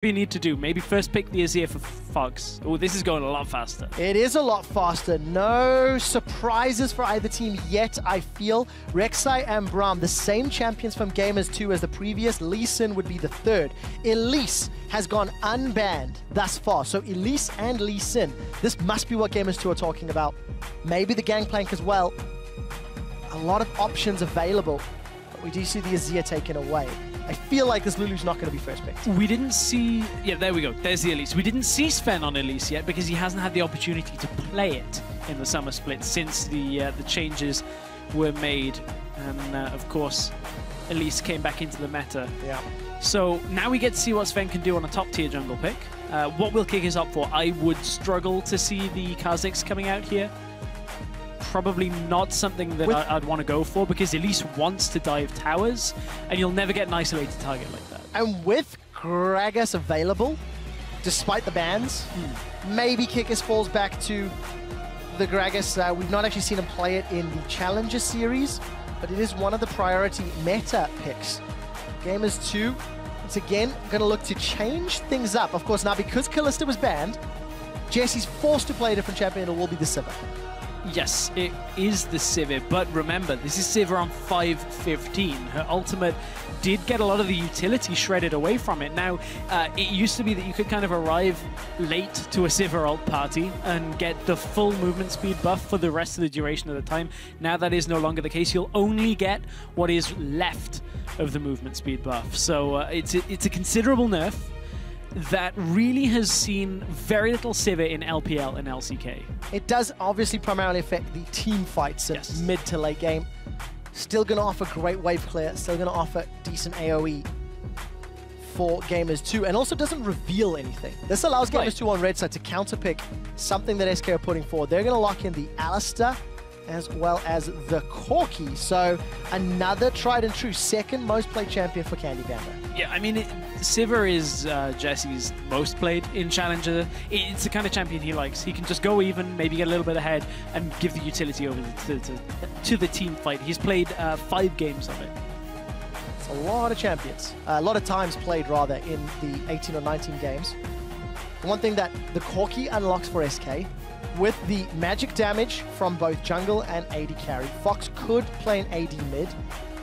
you need to do? Maybe first pick the Azir for Fox. Oh, this is going a lot faster. It is a lot faster. No surprises for either team yet, I feel. Rek'Sai and Braum, the same champions from Gamers 2 as the previous. Lee Sin would be the third. Elise has gone unbanned thus far. So Elise and Lee Sin. This must be what Gamers 2 are talking about. Maybe the Gangplank as well. A lot of options available. But we do see the Azir taken away. I feel like this Lulu's not going to be first picked. We didn't see... Yeah, there we go. There's the Elise. We didn't see Sven on Elise yet because he hasn't had the opportunity to play it in the summer split since the changes were made. And, of course, Elise came back into the meta. Yeah. So now we get to see what Sven can do on a top-tier jungle pick. What will kick us up for? I would struggle to see the Kha'Zix coming out here. Probably not something that I'd want to go for because Elise wants to dive towers and you'll never get an isolated target like that. And with Gragas available, despite the bans, maybe Kikis falls back to the Gragas. We've not actually seen him play it in the Challenger series, but it is one of the priority meta picks. Gamers 2, it's again going to look to change things up. Of course, now because Kalista was banned, Jesse's forced to play a different champion. It will be the Sivir. Yes, it is the Sivir, but remember, this is Sivir on 515. Her ultimate did get a lot of the utility shredded away from it. Now, it used to be that you could kind of arrive late to a Sivir ult party and get the full movement speed buff for the rest of the duration of the time. Now that is no longer the case. You'll only get what is left of the movement speed buff. So it's a considerable nerf that really has seen very little Sivir in LPL and LCK. It does obviously primarily affect the team fights in mid to late game. Still going to offer great wave clear, still going to offer decent AoE for Gamers 2, and also doesn't reveal anything. This allows Gamers 2 on red side to counterpick something that SK are putting forward. They're going to lock in the Alistar as well as the Corki. So another tried and true second most played champion for Candy Bamba. Yeah, I mean, Sivir is Jesse's most played in Challenger. It's the kind of champion he likes. He can just go even, maybe get a little bit ahead, and give the utility over to the team fight. He's played 5 games of it. It's a lot of champions. A lot of times played, rather, in the 18 or 19 games. One thing that the Corki unlocks for SK, with the magic damage from both jungle and AD carry, Fox could play an AD mid.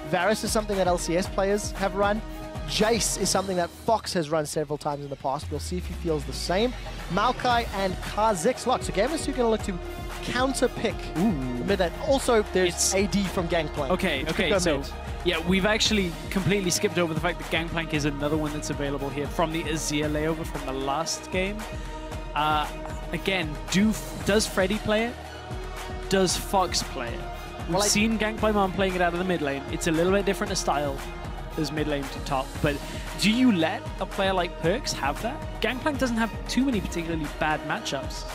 Varus is something that LCS players have run. Jace is something that Fox has run several times in the past. We'll see if he feels the same. Maokai and Kha'Zix lock. So Gamers 2 going to look to counter-pick the mid lane. Also, there's AD from Gangplank. Okay, so yeah, we've actually completely skipped over the fact that Gangplank is another one that's available here from the Azir layover from the last game. Again, does Freddy play it? Does Fox play it? We've seen Gangplank playing it out of the mid lane. It's a little bit different a style as mid lane to top, but do you let a player like Perks have that? Gangplank doesn't have too many particularly bad matchups.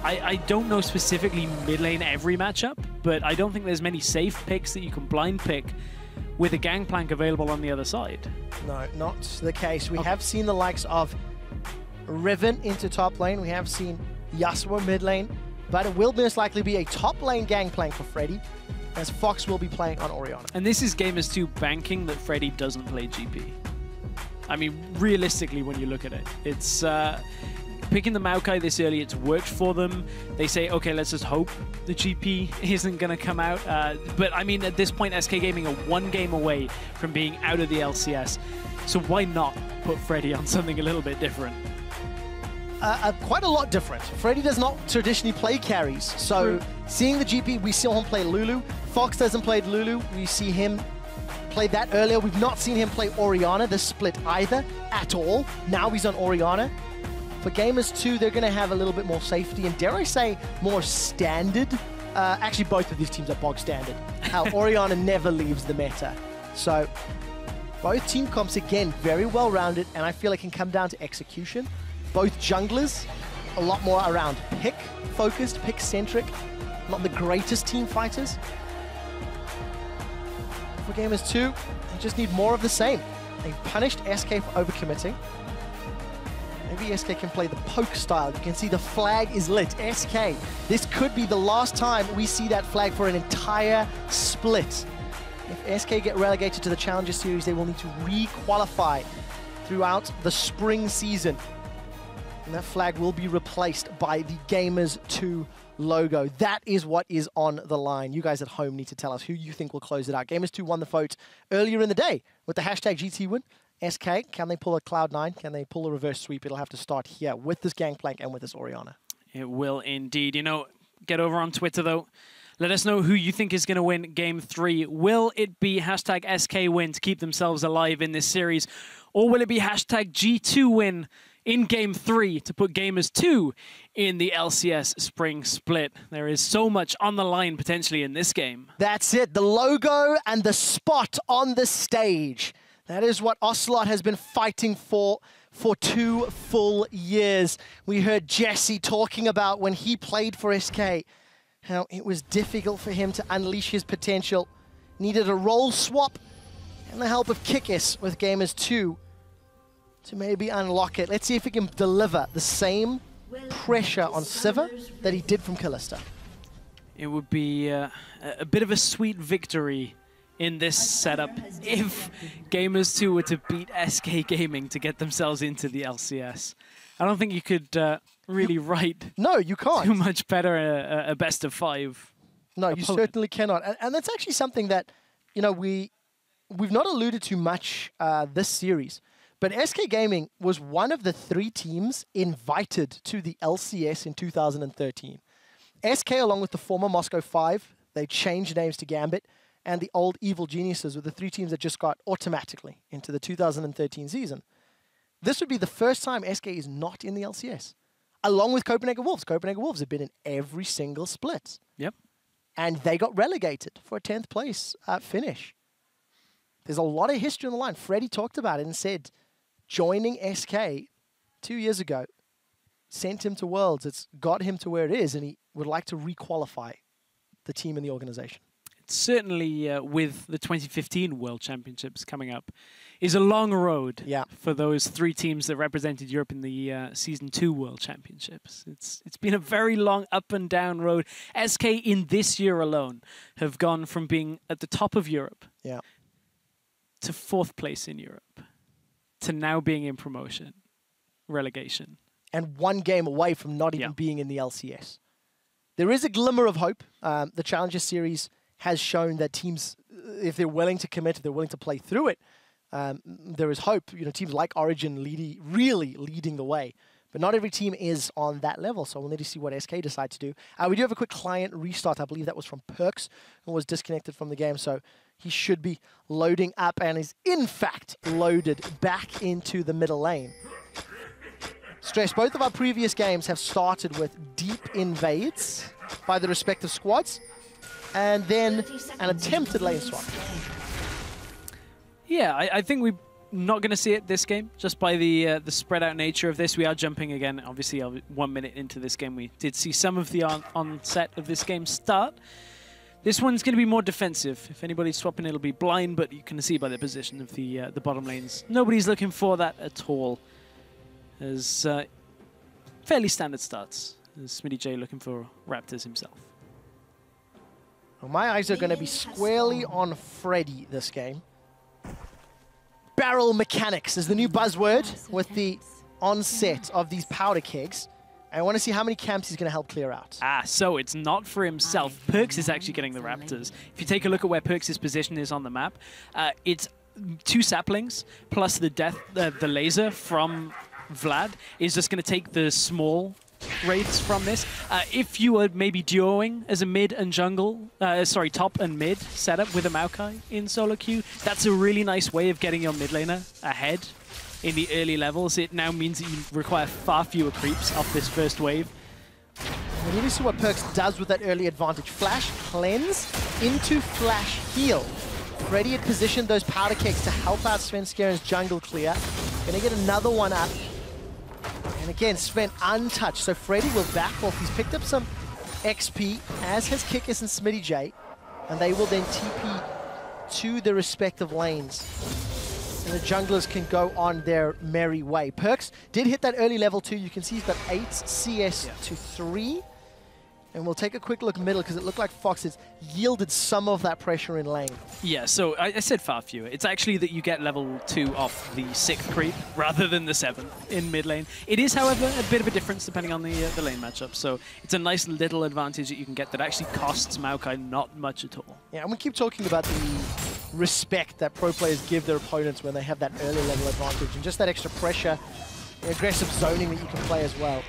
I don't know specifically mid lane every matchup, but I don't think there's many safe picks that you can blind pick with a Gangplank available on the other side. No, not the case. We have seen the likes of Riven into top lane. We have seen Yasuo mid lane, but it will most likely be a top lane Gangplank for Freddy, as Fox will be playing on Orianna. And this is Gamers 2 banking that Freddy doesn't play GP. I mean, realistically, when you look at it, it's picking the Maokai this early, it's worked for them. They say, okay, let's just hope the GP isn't going to come out. But I mean, at this point, SK Gaming are 1 game away from being out of the LCS. So why not put Freddy on something a little bit different? Quite a lot different. Freddy does not traditionally play carries, so seeing the GP, we saw him play Lulu. Fox doesn't play Lulu. We see him play that earlier. We've not seen him play Orianna this split either, at all. Now he's on Orianna. For Gamers 2, they're going to have a little bit more safety, and dare I say, more standard. Actually, both of these teams are bog standard. How Orianna never leaves the meta. So, both team comps, again, very well-rounded, and I feel it can come down to execution. Both junglers, a lot more around pick-focused, pick-centric, not the greatest team fighters. For Gamers 2, they just need more of the same. They've punished SK for overcommitting. Maybe SK can play the poke style. You can see the flag is lit. SK, this could be the last time we see that flag for an entire split. If SK get relegated to the Challenger Series, they will need to re-qualify throughout the spring season. And that flag will be replaced by the Gamers 2 logo. That is what is on the line. You guys at home need to tell us who you think will close it out. Gamers 2 won the vote earlier in the day with the hashtag GT win. SK, can they pull a Cloud9? Can they pull a reverse sweep? It'll have to start here with this Gangplank and with this Orianna. It will indeed. You know, get over on Twitter, though. Let us know who you think is going to win Game 3. Will it be hashtag SK win to keep themselves alive in this series? Or will it be hashtag G2 win in Game 3 to put Gamers 2 in the LCS Spring Split? There is so much on the line potentially in this game. That's it. The logo and the spot on the stage. That is what Ocelot has been fighting for 2 full years. We heard Jesse talking about when he played for SK, how it was difficult for him to unleash his potential. Needed a role swap and the help of Kikis with Gamers 2 to maybe unlock it. Let's see if he can deliver the same pressure on Sivir that he did from Kalista. It would be a bit of a sweet victory in this setup if Gamers 2 were to beat SK Gaming to get themselves into the LCS. I don't think you could really write no, you can't. too much better a best of 5. No, you certainly cannot. And that's actually something that, you know, we've not alluded to much this series. But SK Gaming was one of the 3 teams invited to the LCS in 2013. SK, along with the former Moscow 5, they changed names to Gambit, and the old Evil Geniuses were the 3 teams that just got automatically into the 2013 season. This would be the first time SK is not in the LCS, along with Copenhagen Wolves. Copenhagen Wolves have been in every single split. Yep. And they got relegated for a 10th place finish. There's a lot of history on the line. Freddie talked about it and said joining SK 2 years ago sent him to Worlds. It's got him to where it is, and he would like to re-qualify the team and the organization. Certainly with the 2015 World Championships coming up, is a long road for those 3 teams that represented Europe in the Season 2 World Championships. It's been a very long up and down road. SK in this year alone have gone from being at the top of Europe to 4th place in Europe to now being in promotion, relegation. And 1 game away from not even being in the LCS. There is a glimmer of hope. The Challenger Series has shown that teams, if they're willing to commit, if they're willing to play through it, there is hope. You know, teams like Origin really leading the way. But not every team is on that level, so we'll need to see what SK decide to do. We do have a quick client restart. I believe that was from Perks, who was disconnected from the game, so he should be loading up and is, in fact, loaded back into the middle lane. Stress, both of our previous games have started with deep invades by the respective squads, and then an attempted lane swap. Yeah, I think we're not going to see it this game, just by the spread out nature of this. We are jumping again, obviously 1 minute into this game. We did see some of the onset of this game start. This one's going to be more defensive. If anybody's swapping, it'll be blind, but you can see by the position of the bottom lanes. Nobody's looking for that at all. As fairly standard starts. As Smitty J looking for Raptors himself. Well, my eyes are going to be squarely on Freddy this game. Barrel mechanics is the new buzzword with the onset of these powder kegs. I want to see how many camps he's going to help clear out. So it's not for himself. Perks is actually getting the Raptors. If you take a look at where Perks' position is on the map, it's 2 saplings plus the laser from Vlad is just going to take the small wraiths from this. If you were maybe duoing as a mid and jungle, top and mid setup with a Maokai in solo queue, that's a really nice way of getting your mid laner ahead in the early levels. It now means that you require far fewer creeps off this first wave. We need to see what Perks does with that early advantage. Flash cleanse into flash heal. Freddy had positioned those powder kegs to help out Svenskerin's jungle clear. Gonna get another one up. And again, Sven untouched, so Freddy will back off. He's picked up some XP, as has Kikis and Smitty J, and they will then TP to the respective lanes. And the junglers can go on their merry way. Perks did hit that early level 2. You can see he's got 8 CS to 3. And we'll take a quick look middle because it looked like Fox has yielded some of that pressure in lane. Yeah, so I said far fewer. It's actually that you get level 2 off the 6th creep rather than the 7th in mid lane. It is, however, a bit of a difference depending on the lane matchup. So it's a nice little advantage that you can get that actually costs Maokai not much at all. Yeah, and we keep talking about the respect that pro players give their opponents when they have that early level advantage and just that extra pressure, the aggressive zoning that you can play as well.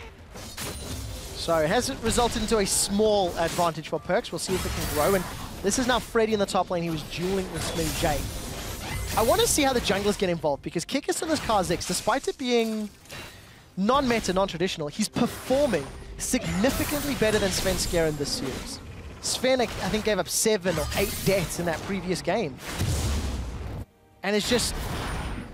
So it has resulted into a small advantage for Perkz. We'll see if it can grow. And this is now Freddy in the top lane. He was dueling with Smitty J. I want to see how the junglers get involved because Kikis and this Kha'Zix, despite it being non-meta, non-traditional, he's performing significantly better than Sven Skjern this series. Sven, I think, gave up 7 or 8 deaths in that previous game. And it's just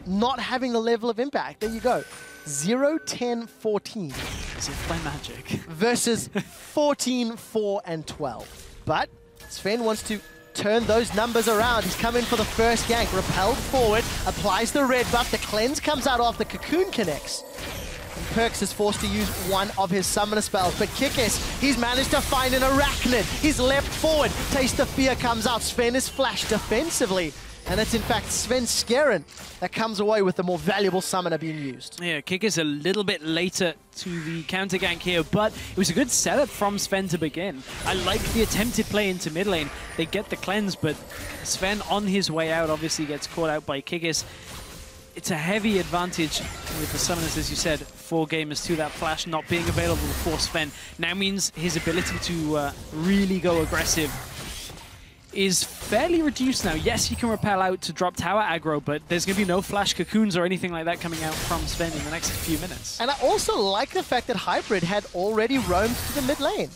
not having the level of impact. There you go. 0, 10, 14. As if by magic. Versus 14, 4, and 12. But Sven wants to turn those numbers around. He's come in for the first gank. Repelled forward, applies the red buff. The cleanse comes out after Cocoon connects. And Perkz is forced to use one of his summoner spells. But Kikis, he's managed to find an Arachnid. He's leapt forward. Taste of Fear comes out. Sven is flashed defensively. And it's in fact Sven Skjern that comes away with the more valuable summoner being used. Yeah, Kikis a little bit later to the counter gank here, but it was a good setup from Sven to begin. I like the attempted play into mid lane. They get the cleanse, but Sven on his way out obviously gets caught out by Kikis. It's a heavy advantage with the summoners, as you said, 4 gamers to that flash not being available for Sven. Now means his ability to really go aggressive is fairly reduced now. Yes, he can repel out to drop tower aggro, but there's going to be no flash cocoons or anything like that coming out from Sven in the next few minutes. And I also like the fact that Hybrid had already roamed to the mid lane.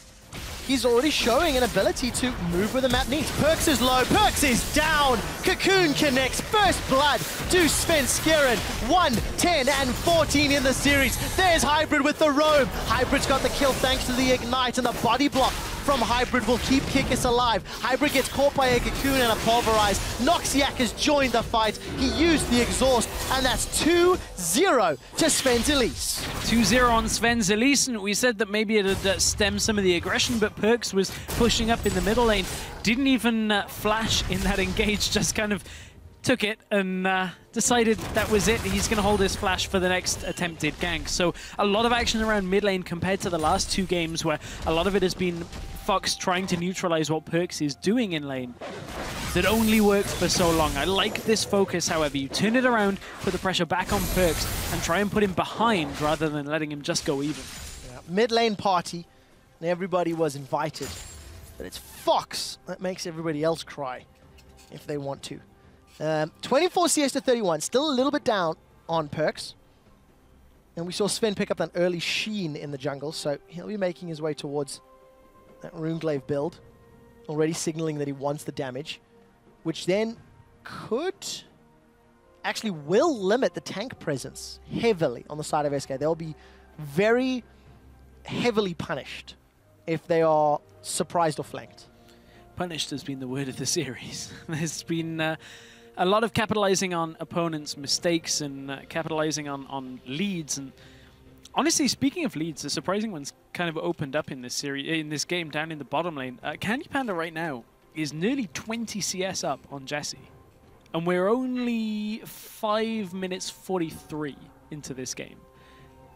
He's already showing an ability to move where the map needs. Perkz is low, Perkz is down! Cocoon connects, first blood to Sven Skjern. 1, 10, and 14 in the series. There's Hybrid with the roam. Hybrid's got the kill thanks to the ignite, and the body block from Hybrid will keep Kikis alive. Hybrid gets caught by a Cocoon and a Pulverized. Noxiac has joined the fight. He used the exhaust, and that's 2-0 to Sven's Elise. 2-0 on Sven's Elise, and we said that maybe it would stem some of the aggression, but Perkz was pushing up in the middle lane. Didn't even flash in that engage, just kind of took it and decided that was it. He's going to hold his flash for the next attempted gank. So a lot of action around mid lane compared to the last 2 games where a lot of it has been Fox trying to neutralize what Perkz is doing in lane. That only worked for so long. I like this focus, however. You turn it around, put the pressure back on Perkz, and try and put him behind rather than letting him just go even. Yeah. Mid lane party, and everybody was invited. But it's Fox that makes everybody else cry if they want to. 24 CS to 31, still a little bit down on Perkz. And we saw Sven pick up that early Sheen in the jungle, so he'll be making his way towards that Runeglaive build, already signaling that he wants the damage, which then could, actually will limit the tank presence heavily on the side of SK. They'll be very heavily punished if they are surprised or flanked. Punished has been the word of the series. There's been a lot of capitalizing on opponents' mistakes and capitalizing on leads. And honestly, speaking of leads, the surprising one's kind of opened up in this series, in this game down in the bottom lane. Candy Panda right now is nearly 20 CS up on Jesse. And we're only 5 minutes 43 into this game.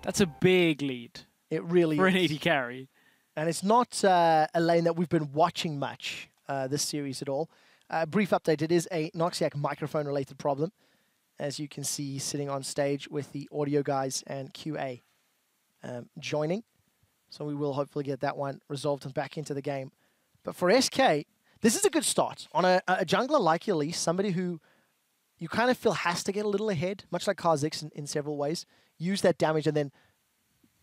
That's a big lead. It really for an is. AD carry. And it's not a lane that we've been watching much this series at all. Brief update, it is a Noxiac microphone-related problem. As you can see, sitting on stage with the audio guys and QA joining. So we will hopefully get that one resolved and back into the game. But for SK, this is a good start. On a jungler like Elise, somebody who you kind of feel has to get a little ahead, much like Kha'Zix in several ways. Use that damage and then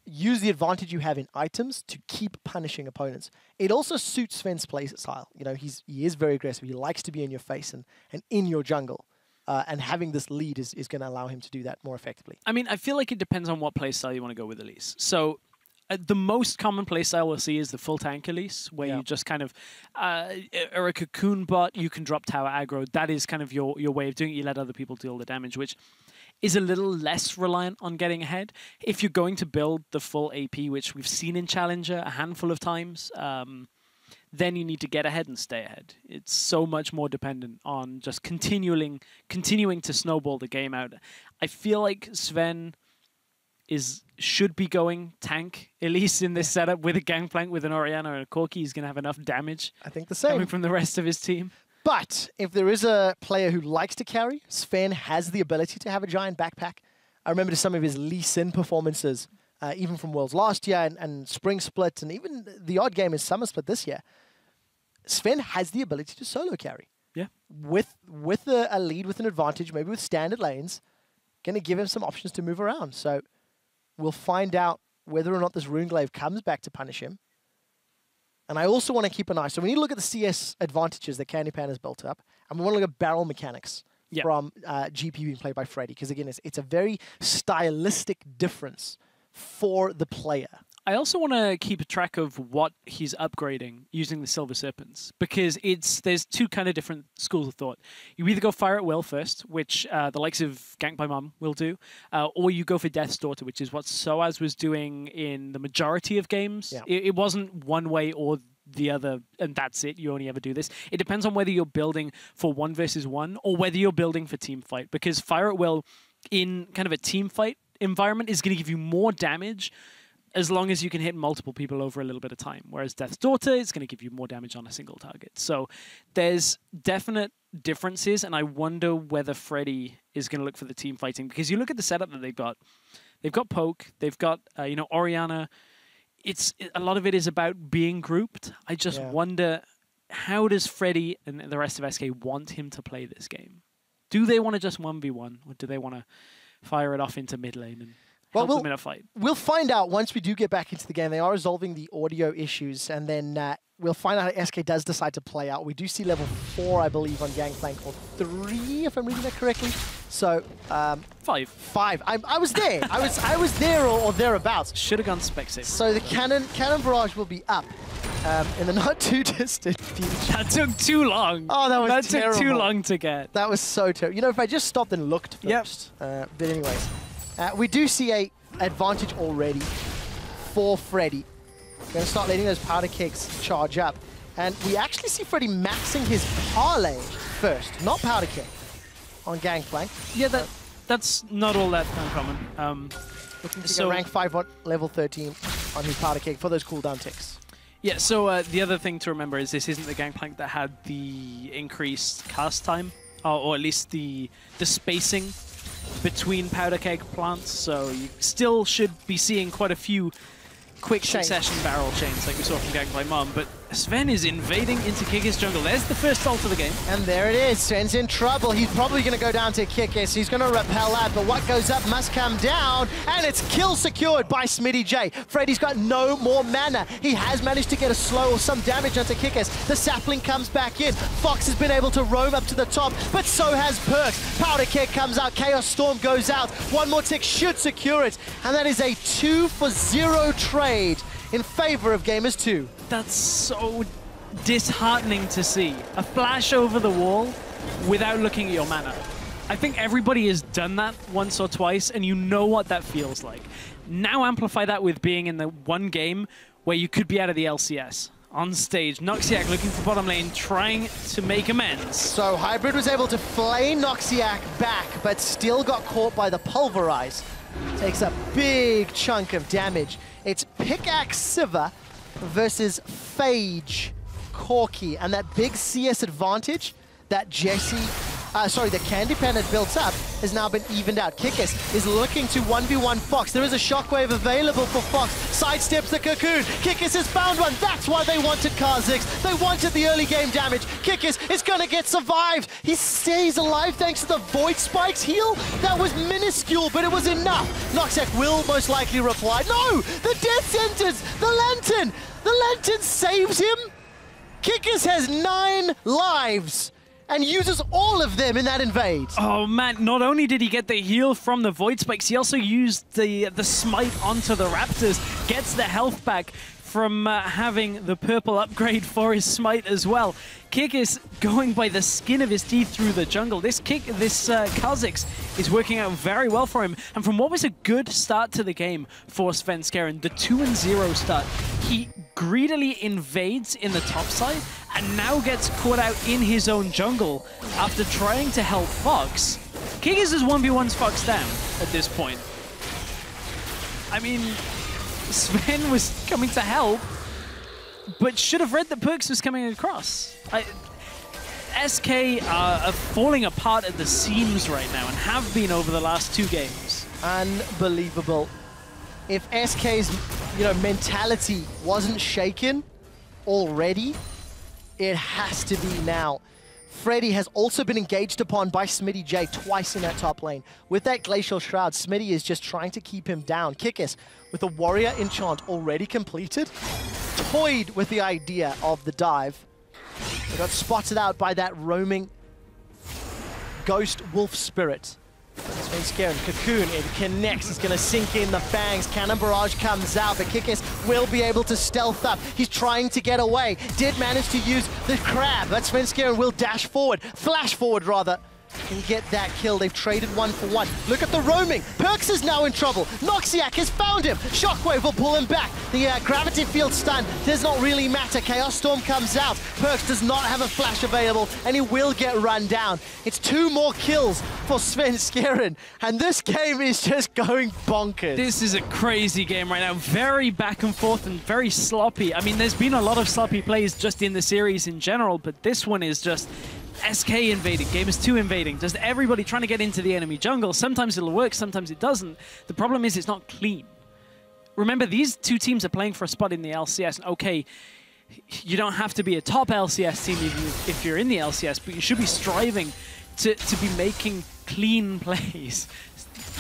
use the advantage you have in items to keep punishing opponents. It also suits Sven's play style. You know, he is very aggressive. He likes to be in your face and in your jungle. And having this lead is going to allow him to do that more effectively. I mean, I feel like it depends on what playstyle you want to go with Elise. So the most common playstyle we'll see is the full tank Elise, where you just kind of are a cocoon bot, you can drop tower aggro. That is kind of your way of doing it. You let other people deal the damage, which is a little less reliant on getting ahead. If you're going to build the full AP, which we've seen in Challenger a handful of times, then you need to get ahead and stay ahead. It's so much more dependent on just continuing to snowball the game out. I feel like Sven should be going tank, at least in this setup, with a Gangplank, with an Orianna and a Corki. He's going to have enough damage. I think the same. Coming from the rest of his team. But if there is a player who likes to carry, Sven has the ability to have a giant backpack. I remember some of his Lee Sin performances, even from Worlds last year and Spring Split, and even the odd game in Summer Split this year. Sven has the ability to solo carry. Yeah. With a lead, with an advantage, maybe with standard lanes, going to give him some options to move around. So we'll find out whether or not this Runeglaive comes back to punish him. And I also want to keep an eye. So we need to look at the CS advantages that Candypan has built up. And we want to look at barrel mechanics from GP being played by Freddy. Because again, it's a very stylistic difference for the player. I also want to keep track of what he's upgrading using the Silver Serpents, because there's two kind of different schools of thought. You either go Fire at Will first, which the likes of Gank by Mum will do, or you go for Death's Daughter, which is what Soaz was doing in the majority of games. Yeah. It wasn't one way or the other, and that's it. You only ever do this. It depends on whether you're building for 1 versus 1 or whether you're building for team fight, because Fire at Will in kind of a team fight environment is going to give you more damage as long as you can hit multiple people over a little bit of time. Whereas Death's Daughter is going to give you more damage on a single target. So there's definite differences, and I wonder whether Freddy is going to look for the team fighting, because you look at the setup that they've got. They've got Poke, they've got Orianna. A lot of it is about being grouped. I just wonder, how does Freddy and the rest of SK want him to play this game? Do they want to just 1v1, or do they want to fire it off into mid lane and help them in a fight? We'll find out once we do get back into the game. They are resolving the audio issues, and then we'll find out how SK does decide to play out. We do see level 4, I believe, on Gangplank, or 3, if I'm reading that correctly. So 5. 5. I was there. I was there or thereabouts. Should have gone Specsafe. So the cannon barrage will be up in the not too distant future. That took too long. Oh, that terrible. Took too long to get. That was so terrible. You know, if I just stopped and looked first. But anyways, we do see a advantage already for Freddy. Going to start letting those powder cakes charge up. And we actually see Freddy maxing his parlay first, not powder cake, on Gangplank. Yeah, that's not all that uncommon. Looking to get rank 5 on level 13 on his powder cake for those cooldown ticks. Yeah, so the other thing to remember is this isn't the Gangplank that had the increased cast time, or at least the spacing between powder keg plants, so you still should be seeing quite a few quick succession barrel chains like we saw from Gang by Mum, but Sven is invading into Kikis jungle. There's the first ult of the game. And there it is. Sven's in trouble. He's probably going to go down to Kikis. He's going to repel that, but what goes up must come down, and it's kill secured by Smitty J. Freddy's got no more mana. He has managed to get a slow or some damage onto Kikis. The sapling comes back in. Fox has been able to roam up to the top, but so has Perks. Powder Keg comes out. Chaos Storm goes out. One more tick should secure it, and that is a 2-for-0 trade in favor of Gamers 2. That's so disheartening to see. A flash over the wall without looking at your mana. I think everybody has done that once or twice, and you know what that feels like. Now amplify that with being in the one game where you could be out of the LCS. On stage, Noxiac looking for bottom lane, trying to make amends. So Hybrid was able to flay Noxiac back, but still got caught by the Pulverize. Takes a big chunk of damage. It's Pickaxe Siva versus Phage Corki, and that big CS advantage that that Candypan had built up has now been evened out. Kikis is looking to 1v1 Fox. There is a shockwave available for Fox. Sidesteps the Cocoon. Kikis has found one. That's why they wanted Kha'Zix. They wanted the early game damage. Kikis is going to get survived. He stays alive thanks to the Void Spikes heal. That was minuscule, but it was enough. Noxiac will most likely reply. No! The death sentence! The Lantern! The Lantern saves him! Kikis has 9 lives and uses all of them in that invade. Oh man, not only did he get the heal from the Void Spikes, he also used the smite onto the Raptors, gets the health back, from having the purple upgrade for his smite as well. Kick is going by the skin of his teeth through the jungle. This Kha'Zix is working out very well for him. And from what was a good start to the game for Svenskeren, the 2-0 start, he greedily invades in the top side and now gets caught out in his own jungle after trying to help Fox. Kickis has 1v1's Fox down at this point. I mean, Sven was coming to help, but should have read that Perks was coming across. SK are falling apart at the seams right now and have been over the last 2 games. Unbelievable. If SK's mentality wasn't shaken already, it has to be now. Freddy has also been engaged upon by Smitty J twice in that top lane. With that Glacial Shroud, Smitty is just trying to keep him down. Kikis, with a Warrior Enchant already completed, toyed with the idea of the dive. They got spotted out by that roaming Ghost Wolf Spirit. Svenskeren, Cocoon, it connects, he's gonna sink in the fangs, Cannon Barrage comes out, but Kikis will be able to stealth up, he's trying to get away, did manage to use the crab, but Svenskeren will dash forward, flash forward rather, and get that kill. They've traded 1 for 1. Look at the roaming. Perks is now in trouble. Noxiac has found him. Shockwave will pull him back. The gravity field stun does not really matter. Chaos Storm comes out. Perks does not have a flash available, and he will get run down. It's 2 more kills for Svenskeren, and this game is just going bonkers. This is a crazy game right now. Very back and forth and very sloppy. I mean, there's been a lot of sloppy plays just in the series in general, but this one is just SK invading, Gamers 2 invading, just everybody trying to get into the enemy jungle. Sometimes it'll work, sometimes it doesn't. The problem is it's not clean. Remember, these 2 teams are playing for a spot in the LCS. And okay, you don't have to be a top LCS team even if you're in the LCS, but you should be striving to be making clean plays.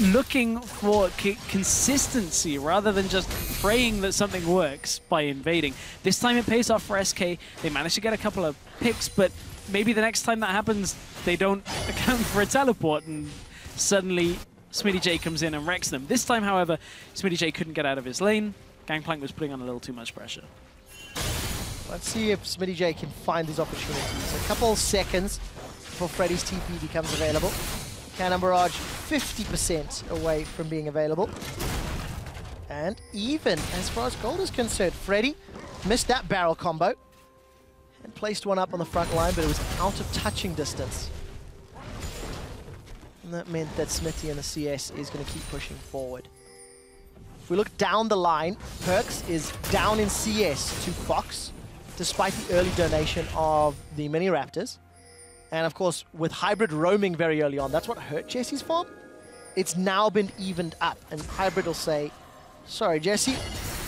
Looking for consistency rather than just praying that something works by invading. This time it pays off for SK. They managed to get a couple of picks, but maybe the next time that happens, they don't account for a teleport and suddenly Smitty J comes in and wrecks them. This time, however, Smitty J couldn't get out of his lane. Gangplank was putting on a little too much pressure. Let's see if Smitty J can find these opportunities. A couple seconds before Freddy's TP becomes available. Cannon Barrage 50% away from being available. And even as far as gold is concerned, Freddy missed that barrel combo and placed one up on the front line, but it was out of touching distance. And that meant that Smitty in the CS is going to keep pushing forward. If we look down the line, Perks is down in CS to Fox, despite the early donation of the Mini Raptors. And of course, with Hybrid roaming very early on, that's what hurt Jesse's farm. It's now been evened up, and Hybrid will say, sorry, Jesse,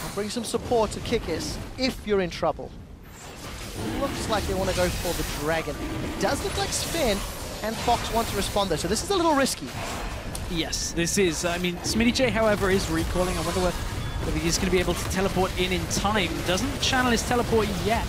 I'll bring some support to Kikis if you're in trouble. Looks like they want to go for the Dragon. It does look like Sven and Fox want to respond though, so this is a little risky. Yes, this is. I mean, Smitty J, however, is recalling. I wonder whether he's going to be able to teleport in time. Doesn't channel his teleport yet.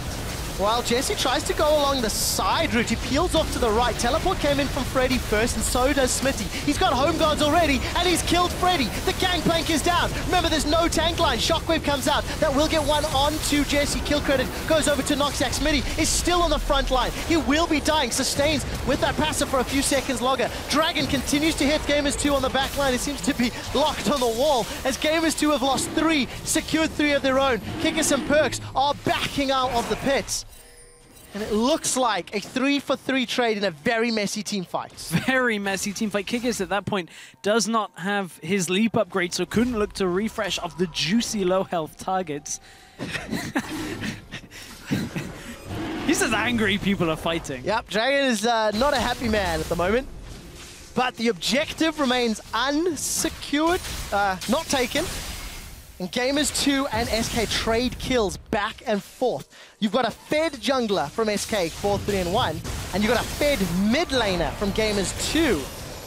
While Jesse tries to go along the side route, he peels off to the right. Teleport came in from Freddy first, and so does Smitty. He's got home guards already, and he's killed Freddy. The Gangplank is down. Remember, there's no tank line. Shockwave comes out. That will get one on to Jesse. Kill credit goes over to Noxiac. Smitty is still on the front line. He will be dying. Sustains with that passive for a few seconds longer. Dragon continues to hit Gamers 2 on the back line. It seems to be locked on the wall, as Gamers 2 have lost 3, secured 3 of their own. Kikis and Perks are backing out of the pits. And it looks like a 3-for-3 trade in a very messy team fight. Very messy team fight. Kikis at that point does not have his leap upgrade, so couldn't look to refresh off the juicy low health targets. He's just angry people are fighting. Yep, Dragon is not a happy man at the moment. But the objective remains unsecured, not taken. And Gamers 2 and SK trade kills back and forth. You've got a fed jungler from SK, 4-3-1, and you've got a fed mid laner from Gamers 2.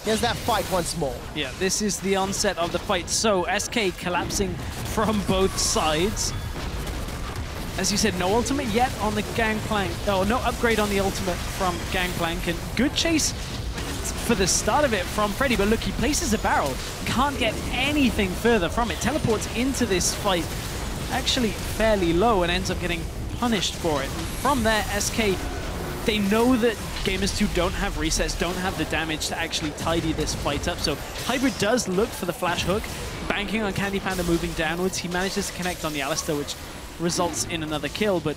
Here's that fight once more. Yeah, this is the onset of the fight. So SK collapsing from both sides. As you said, no ultimate yet on the Gangplank. Oh, no upgrade on the ultimate from Gangplank. And good chase for the start of it from Freddy, but look, he places a barrel. Can't get anything further from it. Teleports into this fight actually fairly low and ends up getting punished for it. And from there, SK, they know that Gamers 2 don't have resets, don't have the damage to actually tidy this fight up. So Hybrid does look for the flash hook, banking on Candy Panda moving downwards. He manages to connect on the Alistar, which results in another kill. But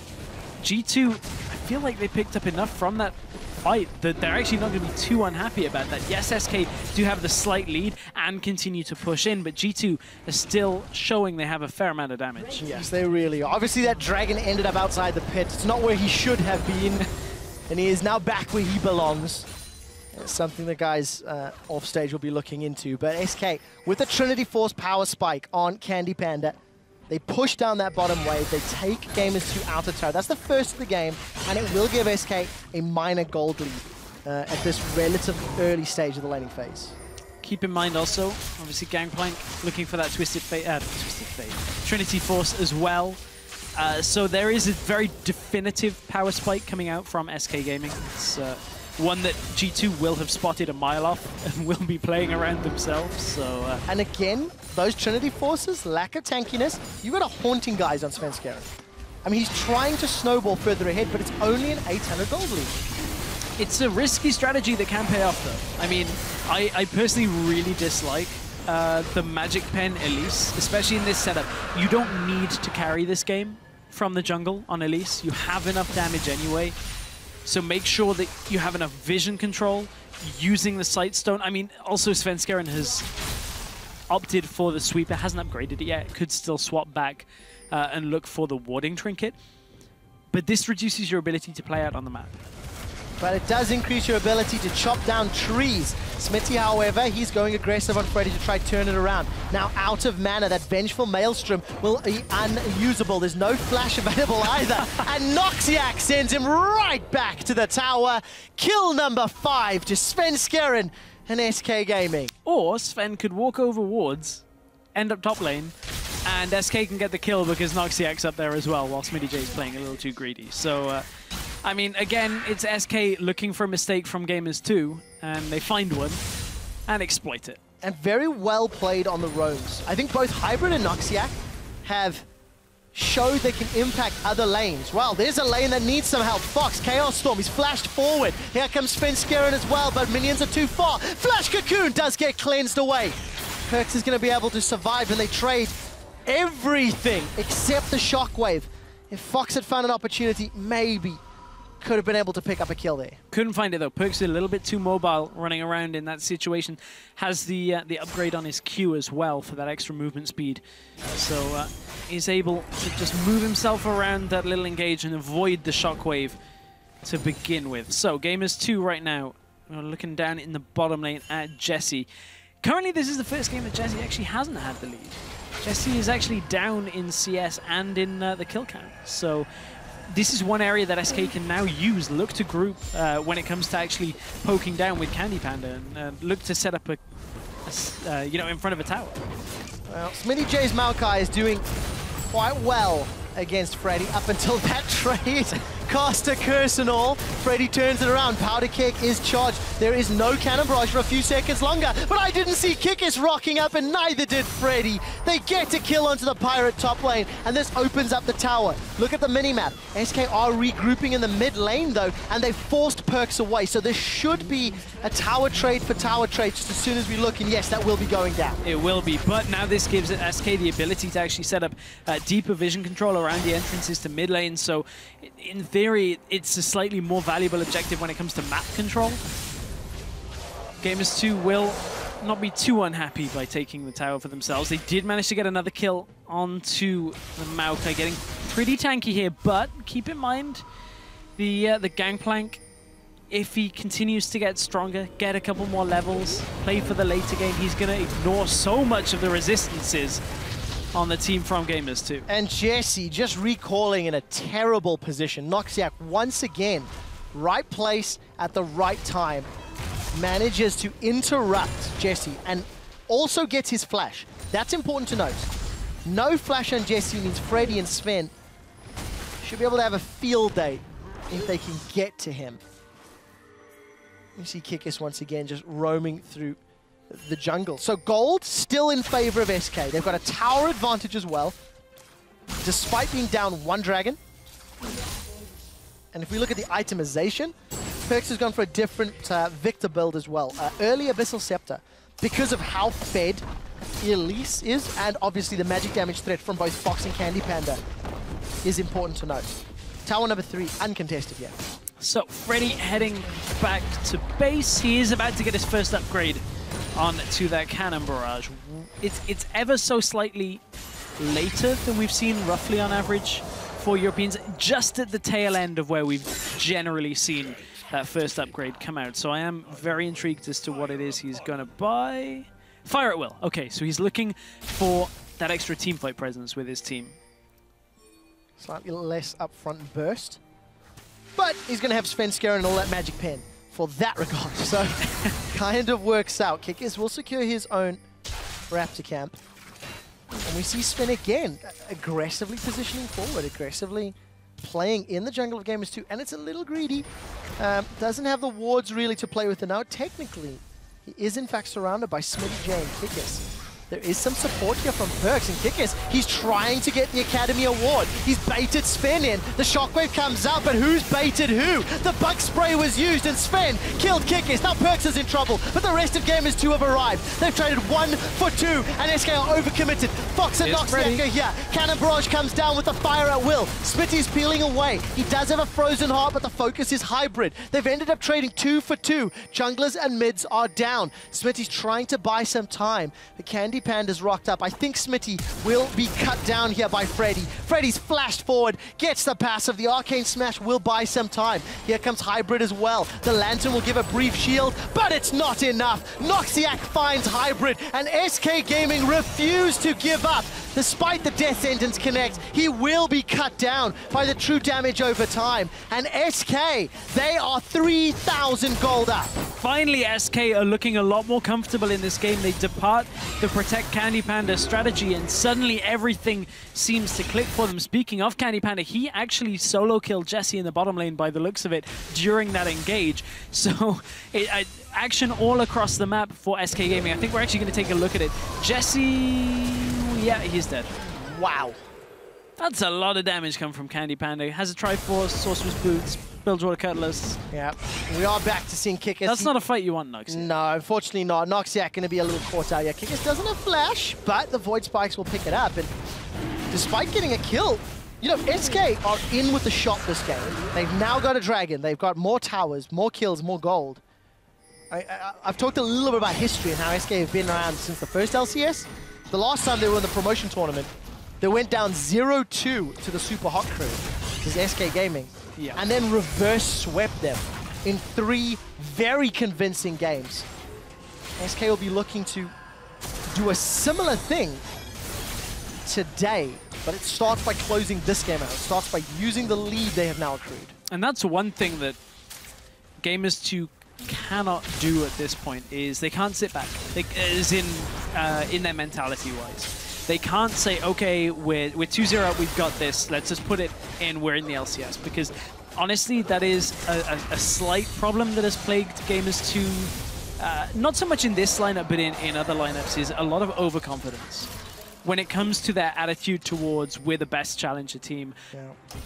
G2, I feel like they picked up enough from that fight that they're actually not going to be too unhappy about that. Yes, SK do have the slight lead and continue to push in, but G2 is still showing they have a fair amount of damage. Yes, they really are. Obviously, that Dragon ended up outside the pit. It's not where he should have been, and he is now back where he belongs. It's something the guys off stage will be looking into. But SK, with the Trinity Force power spike on Candy Panda, they push down that bottom wave. They take Gamers 2 out of tower. That's the first of the game, and it will give SK a minor gold lead at this relative early stage of the laning phase. Keep in mind also, obviously Gangplank looking for that Twisted Fate, Trinity Force as well. So there is a very definitive power spike coming out from SK Gaming. It's one that G2 will have spotted a mile off and will be playing around themselves. So and again, those Trinity Forces, lack of tankiness, you got a haunting guys on Svenskeren. I mean, he's trying to snowball further ahead, but it's only an 800 gold lead. It's a risky strategy that can pay off, though. I mean, I personally really dislike the Magic Pen Elise, especially in this setup. You don't need to carry this game from the jungle on Elise. You have enough damage anyway. So make sure that you have enough vision control, using the Sightstone. I mean, also Svenskeren has opted for the sweeper, hasn't upgraded it yet, could still swap back and look for the warding trinket. But this reduces your ability to play out on the map. But it does increase your ability to chop down trees. Smitty, however, he's going aggressive on Freddy to try to turn it around. Now out of mana, that Vengeful Maelstrom will be unusable. There's no flash available either. And Noxiac sends him right back to the tower. Kill number 5 to Svenskeren and SK Gaming. Or Sven could walk over wards, end up top lane, and SK can get the kill because Noxiac's up there as well, while Smitty J is playing a little too greedy. So, I mean, again, it's SK looking for a mistake from Gamers 2, and they find one and exploit it. And very well played on the roams. I think both Hybrid and Noxiac have showed they can impact other lanes. Well, there's a lane that needs some help. Fox, Chaos Storm, he's flashed forward. Here comes Svenskeren as well, but minions are too far. Flash Cocoon does get cleansed away. Perks is going to be able to survive, and they trade everything except the Shockwave. If Fox had found an opportunity, maybe could have been able to pick up a kill there. Couldn't find it though. Perks is a little bit too mobile running around in that situation. Has the upgrade on his Q as well for that extra movement speed. So he's able to just move himself around that little engage and avoid the Shockwave to begin with. So Gamers 2 right now, we're looking down in the bottom lane at Jesse. Currently this is the first game that Jesse actually hasn't had the lead. Jesse is actually down in CS and in the kill count. So this is one area that SK can now use, look to group when it comes to actually poking down with Candy Panda, and look to set up a you know, in front of a tower. Well, Smitty J's Maokai is doing quite well against Freddy up until that trade. Cast a curse and all. Freddy turns it around. Powder Keg is charged. There is no cannon barrage for a few seconds longer, but I didn't see Kikis rocking up, and neither did Freddy. They get a kill onto the Pirate top lane, and this opens up the tower. Look at the minimap. SK are regrouping in the mid lane though, and they forced Perks away, so there should be a tower trade for tower trade just as soon as we look, and yes, that will be going down. It will be, but now this gives SK the ability to actually set up deeper vision control around the entrances to mid lane, so in theory, it's a slightly more valuable objective when it comes to map control. Gamers 2 will not be too unhappy by taking the tower for themselves. They did manage to get another kill onto the Maokai, getting pretty tanky here, but keep in mind the Gangplank, if he continues to get stronger, get a couple more levels, play for the later game, he's going to ignore so much of the resistances on the team from Gamers 2. And Jesse just recalling in a terrible position. Noxiac once again, right place at the right time, manages to interrupt Jesse and also gets his flash. That's important to note. No flash on Jesse means Freddy and Sven should be able to have a field day if they can get to him. You see Kikis once again just roaming through the jungle. So gold still in favor of SK. They've got a tower advantage as well. despite being down 1 dragon. And if we look at the itemization, Perkz has gone for a different Victor build as well. Early Abyssal Scepter, because of how fed Elise is, and obviously the magic damage threat from both Fox and Candy Panda is important to note. Tower number 3, uncontested yet. So Freddy heading back to base. He is about to get his first upgrade onto that Cannon Barrage. It's ever so slightly later than we've seen roughly on average for Europeans, just at the tail end of where we've generally seen that first upgrade come out. So I am very intrigued as to what it is he's going to buy. Fire at will. Okay, so he's looking for that extra teamfight presence with his team. Slightly less upfront burst. But he's going to have Svenskeren and all that magic pen for that regard. So kind of works out. Kickers will secure his own Raptor camp. And we see Sven again aggressively positioning forward, aggressively playing in the jungle of Gamers 2. And it's a little greedy. Doesn't have the wards really to play with. And now technically, he is in fact surrounded by Smitty J and Kickers. There is some support here from Perkz, and Kickers, he's trying to get the Academy Award. He's baited Sven in. The Shockwave comes out, but who's baited who? The bug spray was used, and Sven killed Kickers. Now Perkz is in trouble, but the rest of Gamers 2 have arrived. They've traded 1 for 2, and SK are overcommitted. Fox and Noxiac are here. Cannon Barrage comes down with the fire at will. Smitty's peeling away. He does have a frozen heart, but the focus is hybrid. They've ended up trading 2 for 2. Junglers and mids are down. Smitty's trying to buy some time. The Candy Panda's rocked up. I think Smitty will be cut down here by Freddy. Freddy's flashed forward, gets the passive. The Arcane Smash will buy some time. Here comes Hybrid as well. The Lantern will give a brief shield, but it's not enough. Noxiac finds Hybrid, and SK Gaming refuse to give up. Despite the Death Sentence connect, he will be cut down by the true damage over time. And SK, they are 3,000 gold up. Finally, SK are looking a lot more comfortable in this game. They depart the Protect Candy Panda strategy, and suddenly everything seems to click for them. Speaking of Candy Panda, he actually solo killed Jesse in the bottom lane by the looks of it during that engage. So action all across the map for SK Gaming. I think we're actually going to take a look at it. Jesse, yeah, he's dead. Wow. That's a lot of damage coming from Candy Panda. Has a Triforce, Sorcerer's Boots, Bilgewater Cutlass. Yeah, we are back to seeing Kickers. That's not a fight you want, Noxiac. No, unfortunately not. Noxiac going to be a little caught out here. Kickers doesn't have Flash, but the Void Spikes will pick it up. And despite getting a kill, you know, SK are in with the shot this game. They've now got a Dragon. They've got more towers, more kills, more gold. I've talked a little bit about history and how SK have been around since the first LCS. The last time they were in the promotion tournament, they went down 0-2 to the Super Hot Crew, which is SK Gaming, and then reverse swept them in 3 very convincing games. SK will be looking to do a similar thing today, but it starts by closing this game out. It starts by using the lead they have now accrued. And that's one thing that Gamers 2 cannot do at this point, is they can't sit back. As in their mentality-wise. They can't say, okay, we're 2-0 up, we've got this, let's just put it in, we're in the LCS. Because honestly, that is a slight problem that has plagued Gamers 2, not so much in this lineup, but in other lineups, is a lot of overconfidence. When it comes to their attitude towards we're the best challenger team,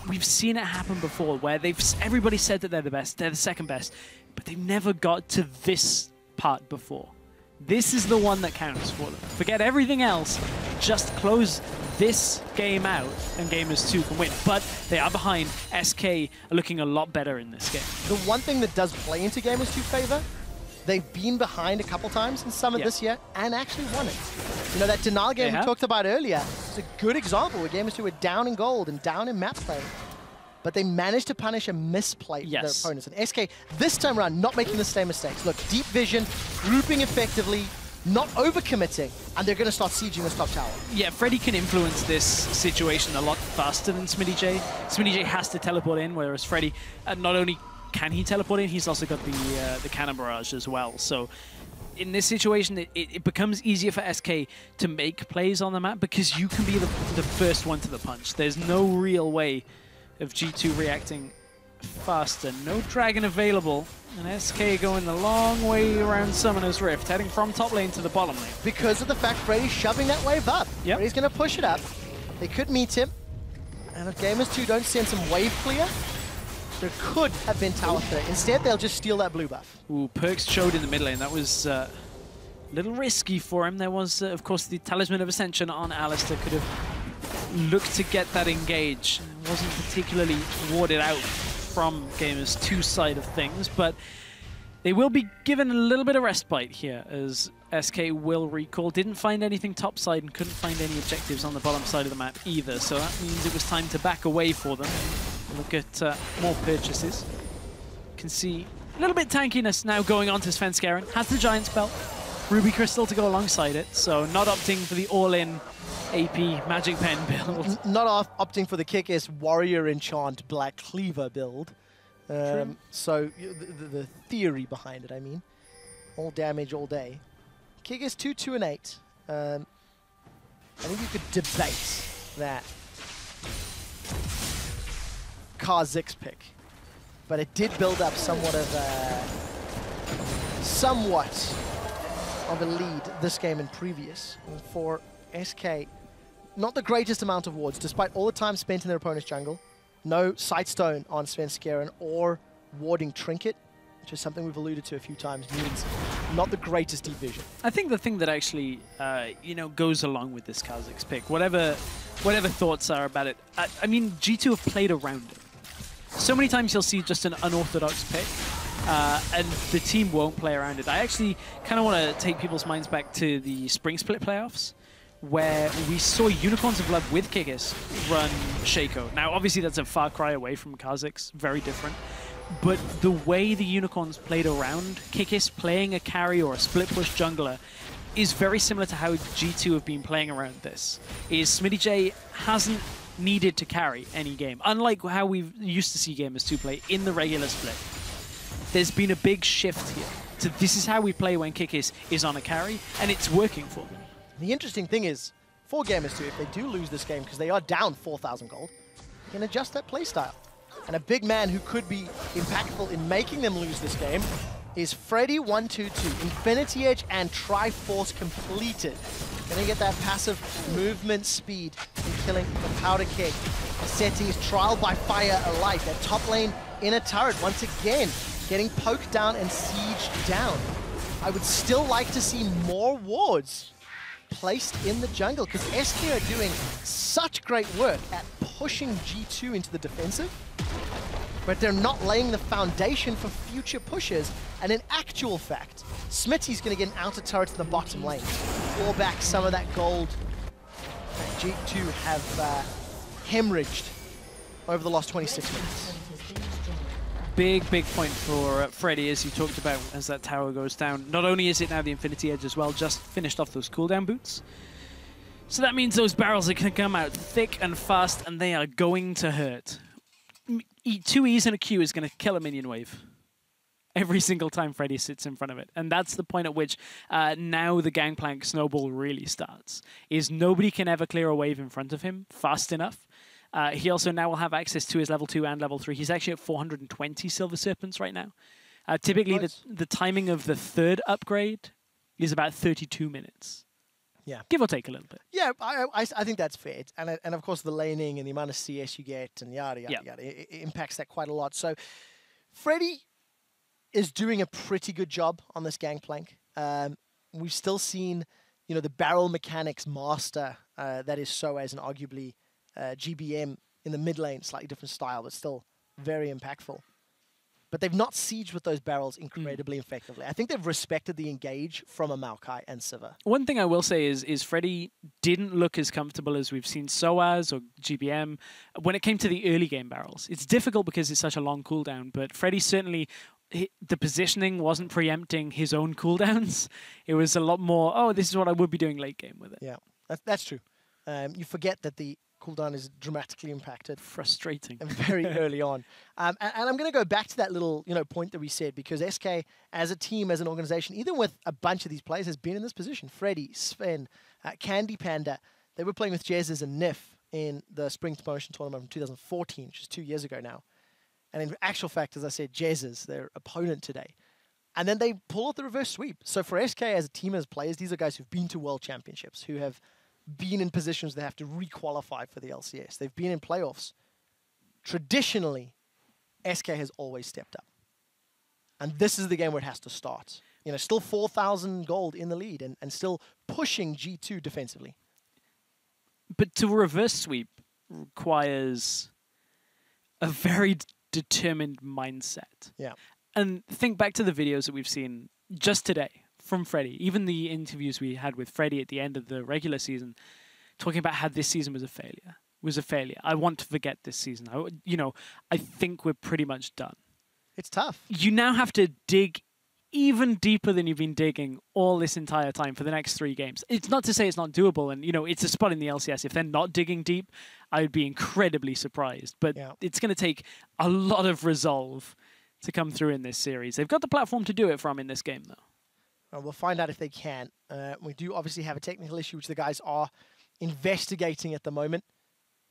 we've seen it happen before where everybody said that they're the best, they're the second best, but they've never got to this part before. This is the one that counts for them. Forget everything else, just close this game out and Gamers 2 can win. But they are behind. SK are looking a lot better in this game. The one thing that does play into Gamers 2's favor, they've been behind a couple times in Summit this year and actually won it. You know, that denial game we talked about earlier, it's a good example where Gamers 2 were down in gold and down in map play. But they managed to punish a misplay for their opponents. And SK, this time around, not making the same mistakes. Look, deep vision, grouping effectively, not overcommitting, and they're going to start sieging this top tower. Yeah, Freddy can influence this situation a lot faster than Smitty J. Smitty J has to teleport in, whereas Freddy, not only can he teleport in, he's also got the Cannon Barrage as well. So in this situation, it becomes easier for SK to make plays on the map because you can be the first one to the punch. There's no real way of G2 reacting faster. No Dragon available, and SK going the long way around Summoner's Rift, heading from top lane to the bottom lane. Because of the fact Freddy's shoving that wave up. Freddy's going to push it up. They could meet him. And if Gamers 2 don't send some wave clear, there could have been tower threat. Instead, they'll just steal that blue buff. Ooh, Perks showed in the mid lane. That was a little risky for him. There was, of course, the Talisman of Ascension on Alistair. Could have looked to get that engage. Wasn't particularly warded out from Gamers 2 side of things, but they will be given a little bit of respite here as SK will recall. Didn't find anything top side and couldn't find any objectives on the bottom side of the map either, so that means it was time to back away for them. Look at more purchases. Can see a little bit tankiness now going on to Svenskeren. Has the Giant Spell, Ruby Crystal to go alongside it, so not opting for the all-in AP Magic Pen build. Not opting for the kick-ass Warrior Enchant Black Cleaver build. So the theory behind it, I mean. All damage all day. Kick is 2, 2, and 8. I think you could debate that Kha'Zix pick, but it did build up somewhat of a lead this game and previous. And for SK, not the greatest amount of wards, despite all the time spent in their opponent's jungle. No Sightstone on Svenskeren or warding Trinket, which is something we've alluded to a few times, means not the greatest deep vision. I think the thing that actually, goes along with this Kha'Zix pick, whatever thoughts are about it, I mean, G2 have played around it. So many times you'll see just an unorthodox pick, and the team won't play around it. I actually kind of want to take people's minds back to the Spring Split playoffs, where we saw Unicorns of Love with Kikis run Shaco. Now, obviously, that's a far cry away from Kha'Zix, very different. But the way the Unicorns played around Kikis, playing a carry or a split push jungler, is very similar to how G2 have been playing around this. Is Smitty J hasn't needed to carry any game, unlike how we used to see Gamers 2 play in the regular split. There's been a big shift here to this is how we play when Kikis is on a carry, and it's working for them. The interesting thing is, for Gamers 2, if they do lose this game, because they are down 4,000 gold, you can adjust that playstyle. And a big man who could be impactful in making them lose this game is Freddy122. Infinity Edge and Triforce completed. Gonna get that passive movement speed in killing the Powder Keg. Setting his Trial by Fire alight. That top lane in a turret once again, getting poked down and sieged down. I would still like to see more wards placed in the jungle, because SK are doing such great work at pushing G2 into the defensive, but they're not laying the foundation for future pushes. And in actual fact, Smitty's going to get an outer turret in the bottom lane, claw back some of that gold that G2 have hemorrhaged over the last 26 minutes. Big point for Freddy, as you talked about, as that tower goes down. Not only is it now the Infinity Edge as well, just finished off those cooldown boots. So that means those barrels are going to come out thick and fast, and they are going to hurt. 2 E's and a Q is going to kill a minion wave every single time Freddy sits in front of it. And that's the point at which now the Gangplank snowball really starts, is nobody can ever clear a wave in front of him fast enough. He also now will have access to his level 2 and level 3. He's actually at 420 Silver Serpents right now. Typically, nice. the timing of the third upgrade is about 32 minutes. Yeah. Give or take a little bit. Yeah, I think that's fair. And of course, the laning and the amount of CS you get and yada, yada, yada, it impacts that quite a lot. So Freddy is doing a pretty good job on this Gangplank. We've still seen, the barrel mechanics master that is Soaz and arguably GBM in the mid lane, slightly different style, but still very impactful. But they've not sieged with those barrels incredibly effectively. I think they've respected the engage from a Maokai and Sivir. One thing I will say is Freddy didn't look as comfortable as we've seen Soaz or GBM when it came to the early game barrels. It's difficult because it's such a long cooldown, but Freddy certainly, the positioning wasn't preempting his own cooldowns. It was a lot more, oh, this is what I would be doing late game with it. Yeah, that's true. You forget that the cooldown is dramatically impacted. Frustrating. Very early on. And I'm going to go back to that little point that we said, because SK as a team, as an organization, even with a bunch of these players, has been in this position. Freddy, Sven, Candy Panda, they were playing with Jezz and Nif in the Spring Promotion Tournament from 2014, which is 2 years ago now. And in actual fact, as I said, Jezz, their opponent today. And then they pull out the reverse sweep. So for SK as a team, as players, these are guys who've been to World Championships, who have been in positions they have to re-qualify for the LCS. They've been in playoffs. Traditionally, SK has always stepped up. And this is the game where it has to start. You know, still 4,000 gold in the lead and still pushing G2 defensively. But to reverse sweep requires a very determined mindset. Yeah. And think back to the videos that we've seen just today from Freddy, even the interviews we had with Freddy at the end of the regular season, talking about how this season was a failure. I want to forget this season. I think we're pretty much done. It's tough. You now have to dig even deeper than you've been digging all this entire time for the next 3 games. It's not to say it's not doable, and it's a spot in the LCS. If they're not digging deep, I would be incredibly surprised. But it's going to take a lot of resolve to come through in this series. They've got the platform to do it from in this game, though. Well, we'll find out if they can. We do obviously have a technical issue, which the guys are investigating at the moment.